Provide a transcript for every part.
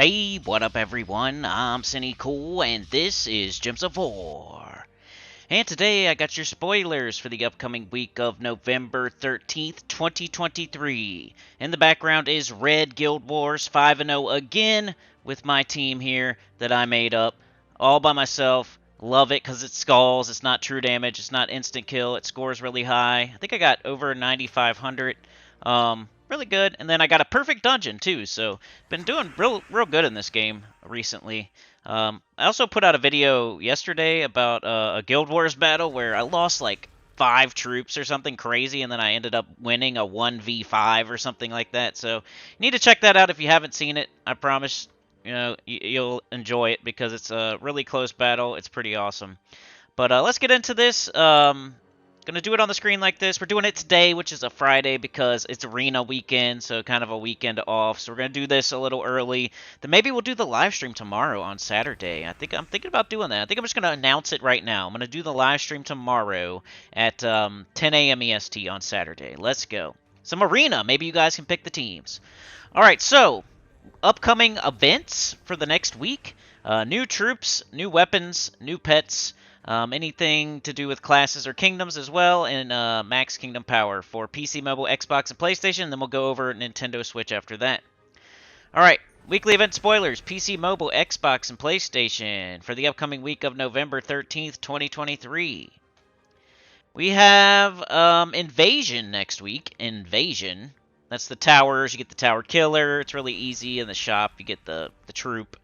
Hey, what up everyone? I'm Sinnycool, and this is Gems of War. And today I got your spoilers for the upcoming week of November 13th, 2023. In the background is Red Guild Wars 5-0 again with my team here that I made up all by myself. Love it because it skulls, it's not true damage, it's not instant kill, it scores really high. I think I got over 9,500. Really good. And then I got a perfect dungeon too, so been doing real good in this game recently. I also put out a video yesterday about a Guild Wars battle where I lost like 5 troops or something crazy, and then I ended up winning a 1v5 or something like that. So you need to check that out if you haven't seen it. I promise you'll enjoy it because it's a really close battle. It's pretty awesome. But let's get into this. Gonna do it on the screen like this. We're doing it today, which is a Friday because it's arena weekend, so kind of a weekend off. So we're gonna do this a little early. Then maybe we'll do the live stream tomorrow on Saturday. I'm thinking about doing that. I think I'm just gonna announce it right now. I'm gonna do the live stream tomorrow at 10 a.m. EST on Saturday. Let's go. Some arena. Maybe you guys can pick the teams. All right. So upcoming events for the next week: new troops, new weapons, new pets. Anything to do with classes or kingdoms as well, and max kingdom power for PC, mobile, Xbox, and PlayStation. And then we'll go over Nintendo Switch after that. Alright, weekly event spoilers. PC, mobile, Xbox, and PlayStation for the upcoming week of November 13th, 2023. We have Invasion next week. Invasion. That's the towers. You get the tower killer. It's really easy. In the shop, you get the troop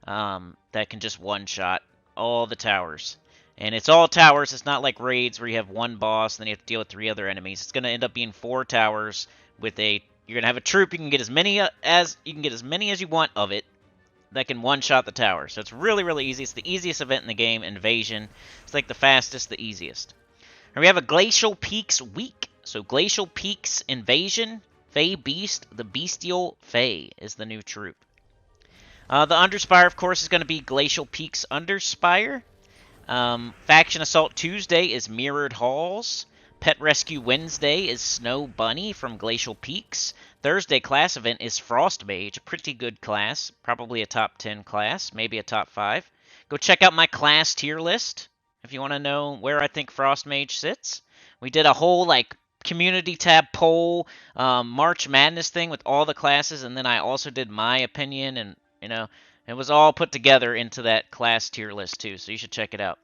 that can just one-shot all the towers. And it's all towers. It's not like raids where you have one boss and then you have to deal with 3 other enemies. It's going to end up being 4 towers with a. You're going to have a troop. You can get as many as you want of it that can one-shot the tower. So it's really easy. It's the easiest event in the game. Invasion. It's like the fastest, the easiest. And we have a Glacial Peaks week. So Glacial Peaks Invasion. Fey Beast. The Bestial Fey is the new troop. The Underspire, of course, is going to be Glacial Peaks Underspire. Faction Assault Tuesday is Mirrored Halls. Pet Rescue Wednesday is Snow Bunny from Glacial Peaks. Thursday class event is Frost Mage, a pretty good class. Probably a top 10 class, maybe a top 5. Go check out my class tier list if you want to know where I think Frost Mage sits. We did a whole community tab poll, March Madness thing with all the classes, and then I also did my opinion, and it was all put together into that class tier list too, so you should check it out.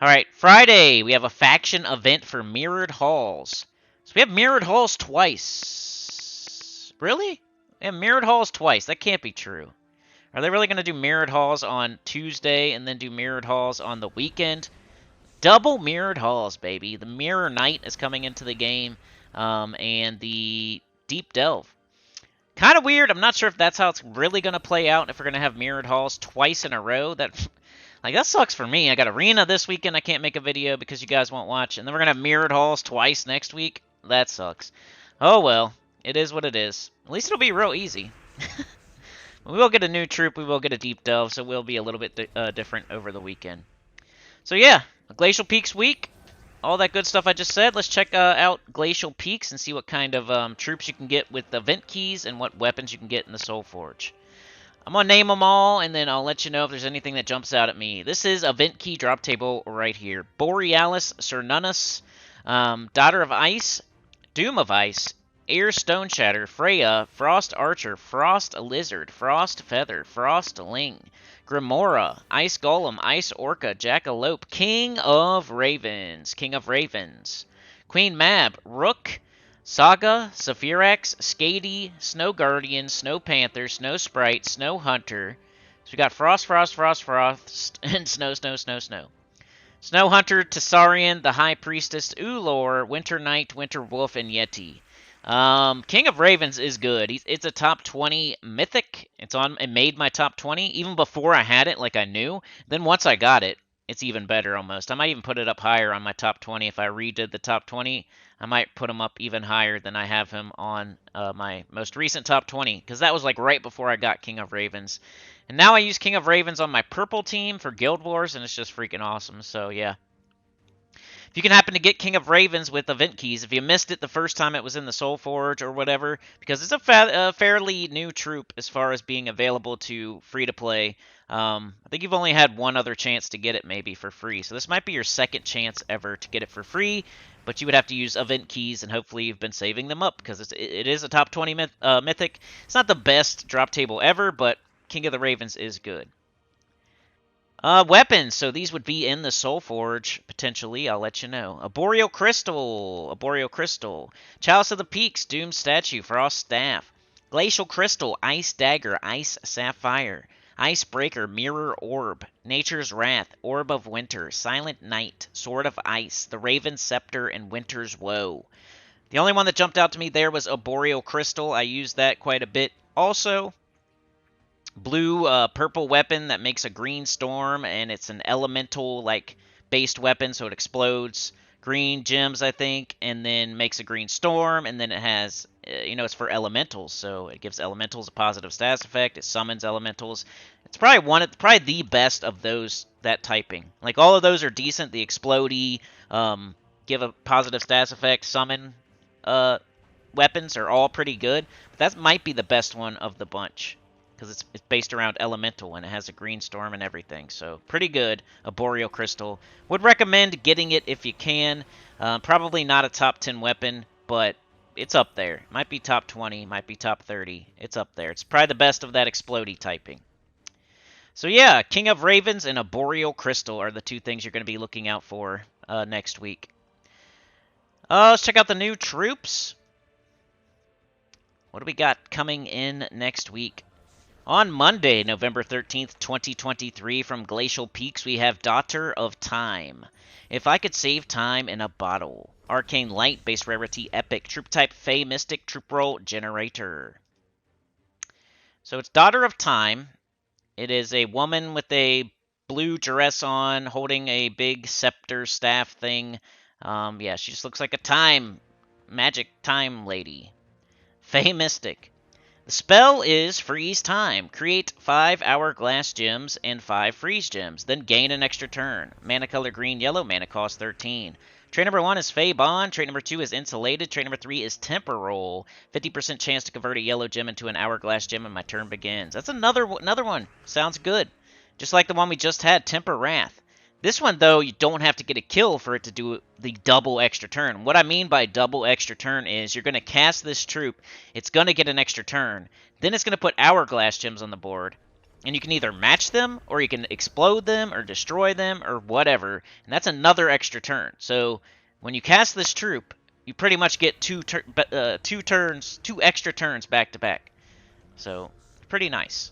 All right, Friday, we have a faction event for Mirrored Halls. So we have Mirrored Halls twice. Really? We have Mirrored Halls twice. That can't be true. Are they really going to do Mirrored Halls on Tuesday and then do Mirrored Halls on the weekend? Double Mirrored Halls, baby. The Mirror Knight is coming into the game, and the Deep Delve. Kind of weird. I'm not sure if that's how it's really going to play out, if we're going to have Mirrored Halls twice in a row. That sucks for me. I got Arena this weekend. I can't make a video because you guys won't watch. And then we're going to have Mirrored Halls twice next week. That sucks. Oh, well. It is what it is. At least it'll be real easy. We will get a new troop. We will get a Deep Delve, so we'll be a little bit different over the weekend. So, yeah. A Glacial Peaks week. All that good stuff I just said. Let's check out Glacial Peaks and see what kind of troops you can get with the event keys and what weapons you can get in the Soul Forge. I'm going to name them all, and then I'll let you know if there's anything that jumps out at me. This is event key drop table right here. Borealis Cernunnos, Daughter of Ice, Doom of Ice, Air Stone Shatter, Freya, Frost Archer, Frost Lizard, Frost Feather, Frost Ling, Grimora, Ice Golem, Ice Orca, Jackalope, King of Ravens, Queen Mab, Rook, Saga, Saphirax, Skady, Snow Guardian, Snow Panther, Snow Sprite, Snow Hunter. So we got Frost, and Snow. Snow Hunter, Tessarian, the High Priestess, Ulor, Winter Knight, Winter Wolf, and Yeti. King of Ravens is good. It's a top 20 mythic. It made my top 20 even before I had it, like I knew. Then once I got it, it's even better almost. I might even put it up higher on my top 20 if I redid the top 20. I might put him up even higher than I have him on my most recent top 20, because that was like right before I got King of Ravens. And now I use King of Ravens on my purple team for Guild Wars, and it's just freaking awesome. So yeah. If you can happen to get King of Ravens with event keys, if you missed it the first time it was in the Soul Forge or whatever, because it's a fairly new troop as far as being available to free to play. I think you've only had one other chance to get it maybe for free, so this might be your second chance ever to get it for free, but you would have to use event keys, and hopefully you've been saving them up, because it is a top 20 mythic. It's not the best drop table ever, but King of the Ravens is good. Weapons. So these would be in the Soul Forge, potentially. I'll let you know. A Boreal Crystal. A Boreal Crystal. Chalice of the Peaks. Doom Statue. Frost Staff. Glacial Crystal. Ice Dagger. Ice Sapphire. Icebreaker. Mirror Orb. Nature's Wrath. Orb of Winter. Silent Night. Sword of Ice. The Raven Scepter. And Winter's Woe. The only one that jumped out to me there was a Boreal Crystal. I used that quite a bit. Also, blue purple weapon that makes a green storm, and it's an elemental like based weapon, so it explodes green gems, I think, and then makes a green storm, and then it has it's for elementals, so it gives elementals a positive status effect. It summons elementals. It's probably the best of those that typing. Like, all of those are decent. The explodey, give a positive status effect, summon weapons are all pretty good, but that might be the best one of the bunch, because it's based around elemental, and it has a green storm and everything. So pretty good. A Boreal Crystal. Would recommend getting it if you can. Probably not a top 10 weapon, but it's up there. Might be top 20, might be top 30. It's up there. It's probably the best of that explodey typing. So yeah, King of Ravens and a Boreal Crystal are the two things you're going to be looking out for next week. Let's check out the new troops. What do we got coming in next week? On Monday, November 13th, 2023, from Glacial Peaks, we have Daughter of Time. If I could save time in a bottle. Arcane Light, base rarity, epic. Troop type, Fey Mystic, troop roll, generator. So it's Daughter of Time. It is a woman with a blue dress on, holding a big scepter staff thing. Yeah, she just looks like a magic time lady. Fey Mystic. The spell is Freeze Time. Create 5 Hourglass Gems and 5 Freeze Gems, then gain an extra turn. Mana color green, yellow, mana cost 13. Trait number 1 is Fey Bond. Trait number 2 is Insulated. Trait number 3 is Temporal. 50% chance to convert a yellow gem into an Hourglass Gem, and my turn begins. That's another one. Sounds good. Just like the one we just had, Temper Wrath. This one, though, you don't have to get a kill for it to do the double extra turn. What I mean by double extra turn is you're going to cast this troop, it's going to get an extra turn, then it's going to put Hourglass Gems on the board, and you can either match them, or you can explode them, or destroy them, or whatever, and that's another extra turn. So when you cast this troop, you pretty much get two extra turns back to back. So, pretty nice.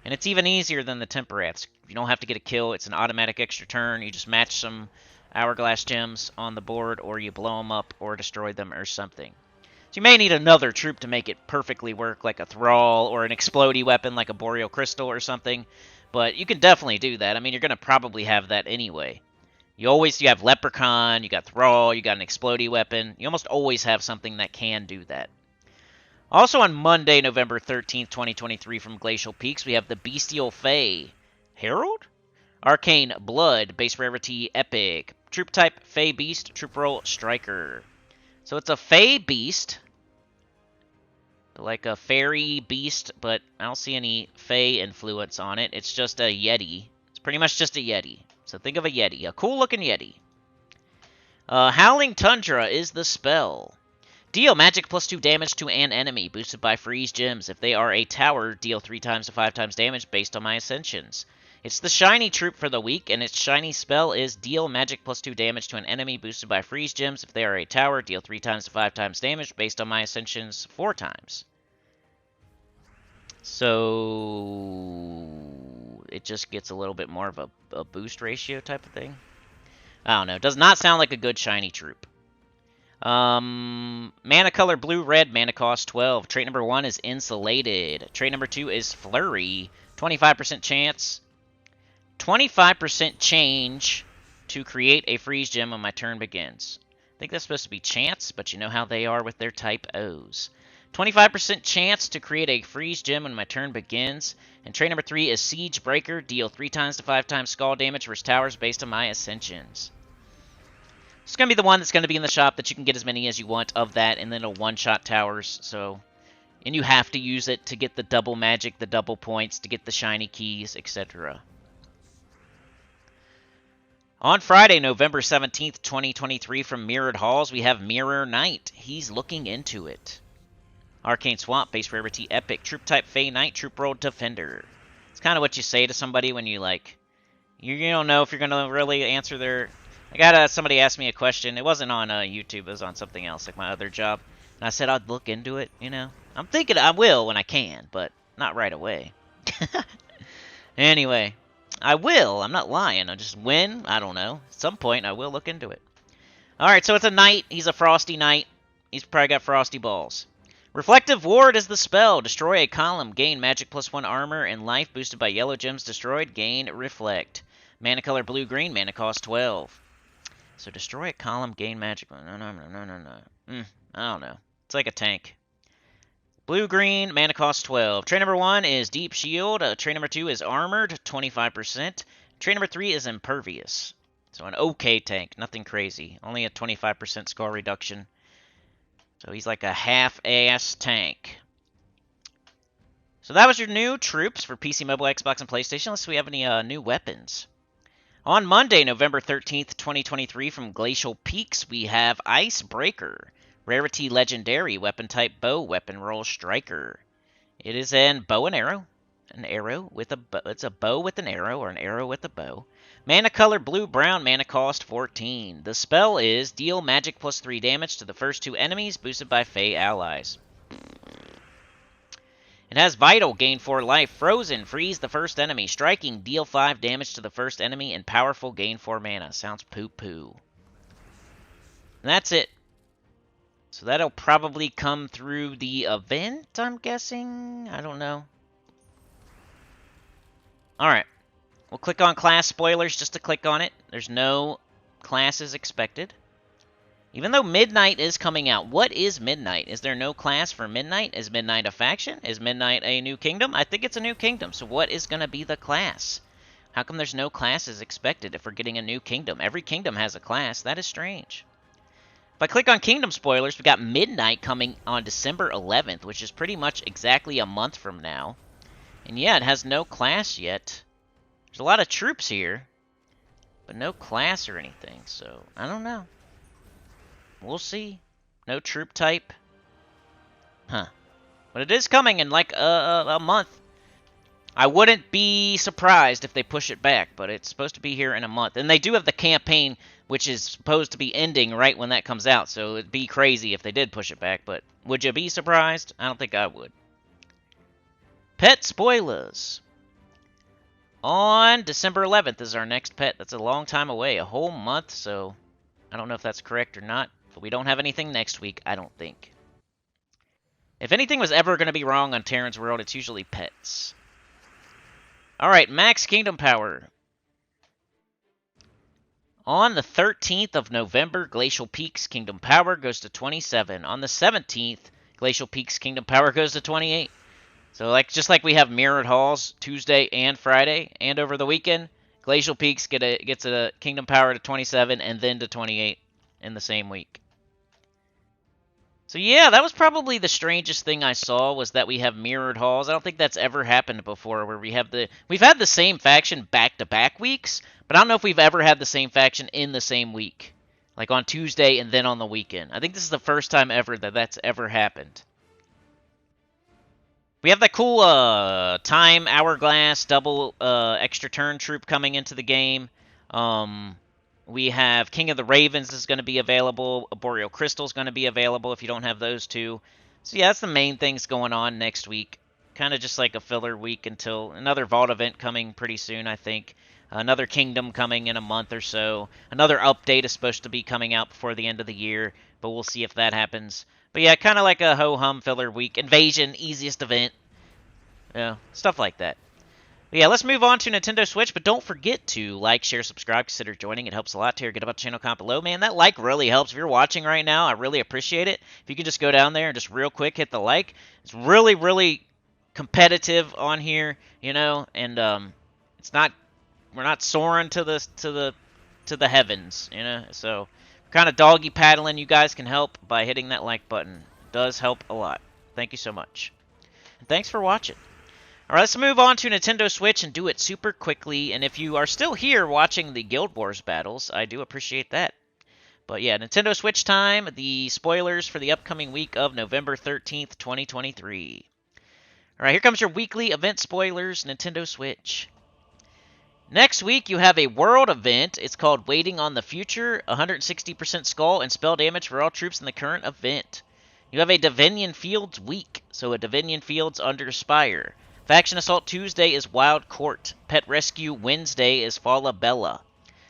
And it's even easier than the Temporaths. You don't have to get a kill. It's an automatic extra turn. You just match some Hourglass Gems on the board, or you blow them up or destroy them or something. So you may need another troop to make it perfectly work, like a Thrall or an explodey weapon like a Boreal Crystal or something. But you can definitely do that. I mean, you're going to probably have that anyway. You have Leprechaun, you got Thrall, you got an explodey weapon. You almost always have something that can do that. Also on Monday, November 13th, 2023, from Glacial Peaks, we have the Bestial Fey. Herald? Arcane Blood, base rarity, epic. Troop type, Fey Beast, troop roll, striker. So it's a Fey Beast. Like a fairy beast, but I don't see any Fey influence on it. It's just a Yeti. It's pretty much just a Yeti. So think of a Yeti. A cool-looking Yeti. Howling Tundra is the spell. Deal magic +2 damage to an enemy, boosted by Freeze Gems. If they are a tower, deal 3 times to 5 times damage based on my ascensions. It's the shiny troop for the week, and its shiny spell is deal magic +2 damage to an enemy, boosted by Freeze Gems. If they are a tower, deal 3 times to 5 times damage based on my ascensions 4 times. So it just gets a little bit more of a boost ratio type of thing. I don't know. Does not sound like a good shiny troop. Mana color blue, red, mana cost 12. Trait number 1 is Insulated. Trait number 2 is Flurry. 25% chance. 25% change to create a freeze gem when my turn begins. I think that's supposed to be chance, but you know how they are with their type O's. 25% chance to create a freeze gem when my turn begins. And trait number 3 is Siege Breaker. Deal 3 times to 5 times skull damage versus towers based on my ascensions. It's going to be the one that's going to be in the shop that you can get as many as you want of that, and then it'll one-shot towers, so... And you have to use it to get the double magic, the double points, to get the shiny keys, etc. On Friday, November 17th, 2023, from Mirrored Halls, we have Mirror Knight. He's looking into it. Arcane Swamp, base rarity, epic, troop type, Fey Knight, troop roll, defender. It's kind of what you say to somebody when you, like, you don't know if you're going to really answer their... I got somebody asked me a question. It wasn't on YouTube, it was on something else, like my other job. And I said I'd look into it, you know. I'm thinking I will when I can, but not right away. Anyway, I will. I'm not lying. I just when, I don't know. At some point, I will look into it. Alright, so it's a knight. He's a frosty knight. He's probably got frosty balls. Reflective Ward is the spell. Destroy a column. Gain magic +1 armor and life boosted by yellow gems destroyed. Gain reflect. Mana color blue-green. Mana cost 12. So destroy a column. Gain magic. No. I don't know. It's like a tank. Blue-green. Mana cost 12. Trait number 1 is Deep Shield. Trait number 2 is Armored. 25%. Trait number 3 is Impervious. So an okay tank. Nothing crazy. Only a 25% score reduction. So he's like a half-ass tank. So that was your new troops for PC, mobile, Xbox, and PlayStation. Let's see if we have any new weapons. On Monday, November 13th, 2023, from Glacial Peaks, we have Icebreaker. Rarity Legendary, weapon type bow, weapon roll striker. It is an bow and arrow. An arrow with a bow. It's a bow with an arrow, or an arrow with a bow. Mana color blue-brown, mana cost 14. The spell is deal magic +3 damage to the first 2 enemies, boosted by Fey allies. It has Vital, gain 4 life. Frozen, freeze the first enemy. Striking, deal 5 damage to the first enemy. And Powerful, gain 4 mana. Sounds poo-poo. And that's it. So that'll probably come through the event, I'm guessing? I don't know. Alright. We'll click on class spoilers just to click on it. There's no classes expected. Even though Midnight is coming out. What is Midnight? Is there no class for Midnight? Is Midnight a faction? Is Midnight a new kingdom? I think it's a new kingdom. So what is going to be the class? How come there's no classes expected if we're getting a new kingdom? Every kingdom has a class. That is strange. If I click on Kingdom Spoilers, we got Midnight coming on December 11th, which is pretty much exactly a month from now. And yeah, it has no class yet. There's a lot of troops here, but no class or anything, so I don't know. We'll see. No troop type. Huh. But it is coming in like a month. I wouldn't be surprised if they push it back, but it's supposed to be here in a month. And they do have the campaign, which is supposed to be ending right when that comes out, so it'd be crazy if they did push it back, but would you be surprised? I don't think I would. Pet spoilers. On December 11th is our next pet. That's a long time away, a whole month, so I don't know if that's correct or not, but we don't have anything next week, I don't think. If anything was ever going to be wrong on Terran's World, it's usually pets. Alright, max kingdom power. On the 13th of November, Glacial Peaks Kingdom Power goes to 27. On the 17th, Glacial Peaks Kingdom Power goes to 28. So just like we have Mirrored Halls Tuesday and Friday, and over the weekend, Glacial Peaks gets a Kingdom Power to 27 and then to 28 in the same week. So yeah, that was probably the strangest thing I saw, was that we have Mirrored Halls. I don't think that's ever happened before, where we've had the same faction back-to-back weeks, but I don't know if we've ever had the same faction in the same week. Like on Tuesday and then on the weekend. I think this is the first time ever that that's ever happened. We have that cool time hourglass double extra turn troop coming into the game. We have King of the Ravens is going to be available. Boreal Crystal is going to be available if you don't have those two. So yeah, that's the main things going on next week. Kind of just like a filler week until another Vault event coming pretty soon, I think. Another Kingdom coming in a month or so. Another update is supposed to be coming out before the end of the year, but we'll see if that happens. But yeah, kind of like a ho-hum filler week. Invasion, easiest event. Yeah, stuff like that. But yeah, let's move on to Nintendo Switch, but don't forget to like, share, subscribe, consider joining. It helps a lot to get about the channel comment below. Man, that like really helps. If you're watching right now, I really appreciate it. If you can just go down there and just real quick hit the like. It's really, really competitive on here, you know, and we're not soaring to the heavens, you know, so kind of doggy paddling, you guys can help by hitting that like button. It does help a lot. Thank you so much. And thanks for watching. Alright, let's move on to Nintendo Switch and do it super quickly. And if you are still here watching the Guild Wars battles, I do appreciate that. But yeah, Nintendo Switch time, the spoilers for the upcoming week of November 13th, 2023. Alright, here comes your weekly event spoilers, Nintendo Switch. Next week, you have a world event. It's called Waiting on the Future, 160% skull and spell damage for all troops in the current event. You have a Divinian Fields week, so a Divinian Fields underspire. Faction Assault Tuesday is Wild Court. Pet Rescue Wednesday is Falabella.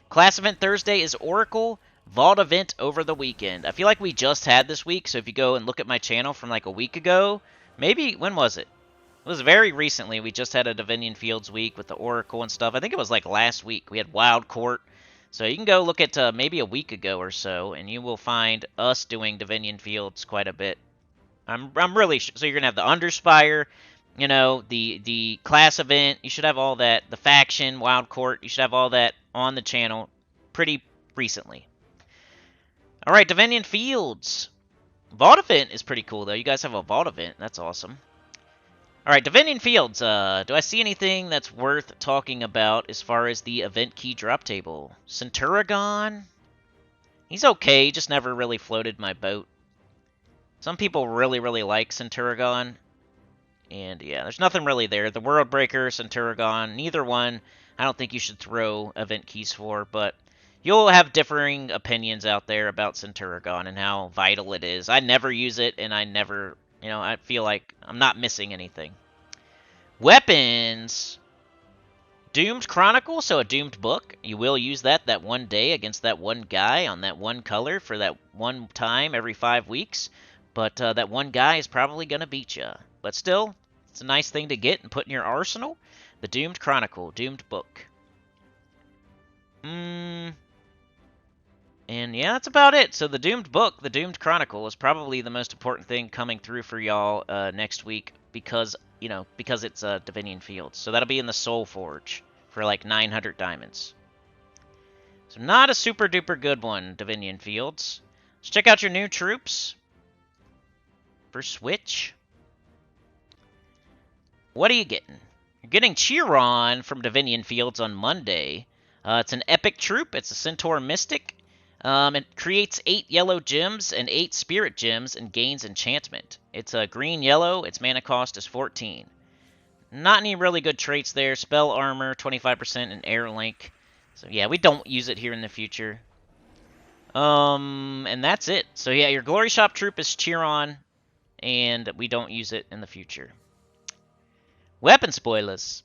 Class Event Thursday is Oracle. Vault Event over the weekend. I feel like we just had this week, so if you go and look at my channel from like a week ago, maybe, when was it? It was very recently. We just had a Divinian Fields week with the Oracle and stuff. I think it was like last week. We had Wild Court. So you can go look at maybe a week ago or so, and you will find us doing Divinian Fields quite a bit. I'm really so you're gonna have the Underspire, you know, the class event. You should have all that. The faction, Wild Court. You should have all that on the channel pretty recently. All right, Divinian Fields. Vault event is pretty cool though. You guys have a Vault event. That's awesome. Alright, Divinian Fields, do I see anything that's worth talking about as far as the event key drop table? Centurigon? He's okay, just never really floated my boat. Some people really, really like Centurigon. And yeah, there's nothing really there. The World Breaker, Centurigon, neither one I don't think you should throw event keys for, but you'll have differing opinions out there about Centurigon and how vital it is. I never use it, and I never... You know, I feel like I'm not missing anything. Weapons. Doomed Chronicle, so a doomed book. You will use that one day against that one guy on that one color for that one time every 5 weeks. But that one guy is probably going to beat you. But still, it's a nice thing to get and put in your arsenal. The Doomed Chronicle, doomed book. And yeah, that's about it. So the Doomed Book, the Doomed Chronicle, is probably the most important thing coming through for y'all next week because, you know, because it's Divinian Fields. So that'll be in the Soul Forge for like 900 diamonds. So not a super duper good one, Divinian Fields. Let's check out your new troops for Switch. What are you getting? You're getting Chiron from Divinian Fields on Monday. It's an epic troop. It's a Centaur Mystic. It creates 8 yellow gems and 8 spirit gems and gains enchantment. It's a green-yellow. Its mana cost is 14. Not any really good traits there. Spell armor, 25%, and air link. So yeah, we don't use it here in the future. And that's it. So yeah, your Glory Shop troop is Chiron, and we don't use it in the future. Weapon spoilers.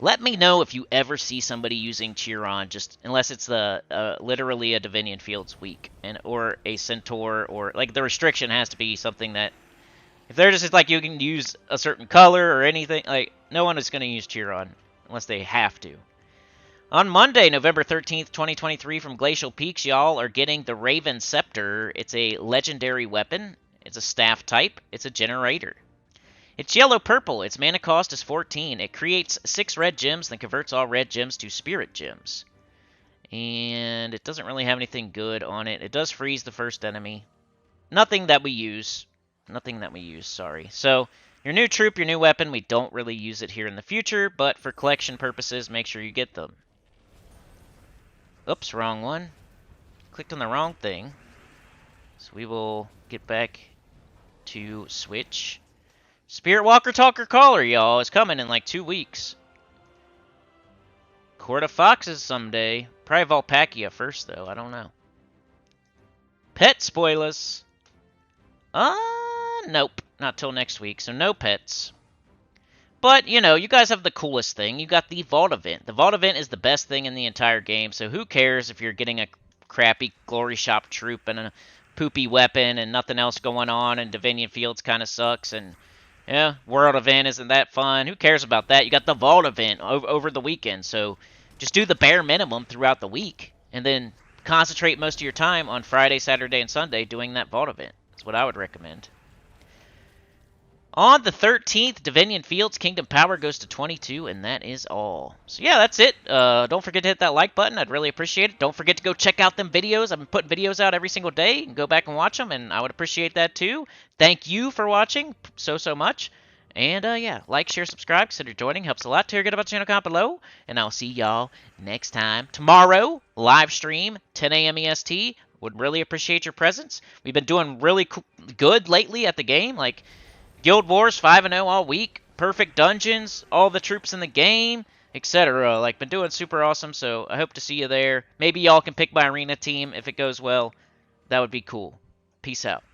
Let me know if you ever see somebody using Chiron, just unless it's the literally a Divinian Fields week, or a Centaur, or like the restriction has to be something that if they're just like you can use a certain color or anything, like no one is going to use Chiron unless they have to. On Monday, November 13th, 2023, from Glacial Peaks, y'all are getting the Raven Scepter. It's a legendary weapon. It's a staff type. It's a generator. It's yellow-purple. Its mana cost is 14. It creates 6 red gems, then converts all red gems to spirit gems. And it doesn't really have anything good on it. It does freeze the first enemy. Nothing that we use. Nothing that we use, sorry. So, your new troop, your new weapon, we don't really use it here in the future, but for collection purposes, make sure you get them. Oops, wrong one. Clicked on the wrong thing. So we will get back to Switch. Spirit Walker Talker Caller, y'all, is coming in like 2 weeks. Court of Foxes someday. Probably Volpacchia first, though. I don't know. Pet spoilers. Nope. Not till next week, so no pets. But, you know, you guys have the coolest thing. You got the Vault Event. The Vault Event is the best thing in the entire game, so who cares if you're getting a crappy Glory Shop troop and a poopy weapon and nothing else going on, and Divinian Fields kind of sucks, and yeah, World Event isn't that fun. Who cares about that? You got the Vault Event over the weekend, so just do the bare minimum throughout the week, and then concentrate most of your time on Friday, Saturday, and Sunday doing that Vault Event. That's what I would recommend. On the 13th, Divinion Fields Kingdom Power goes to 22, and that is all. So yeah, that's it. Don't forget to hit that like button. I'd really appreciate it. Don't forget to go check out them videos. I've been putting videos out every single day. You can go back and watch them, and I would appreciate that too. Thank you for watching so much. And yeah, like, share, subscribe, consider joining. Helps a lot to hear good about the channel. Comment below. And I'll see y'all next time. Tomorrow, live stream, 10 a.m. EST. Would really appreciate your presence. We've been doing really good lately at the game. Like, Guild Wars 5-0 all week, perfect dungeons, all the troops in the game, etc. Like, been doing super awesome, so I hope to see you there. Maybe y'all can pick my arena team if it goes well. That would be cool. Peace out.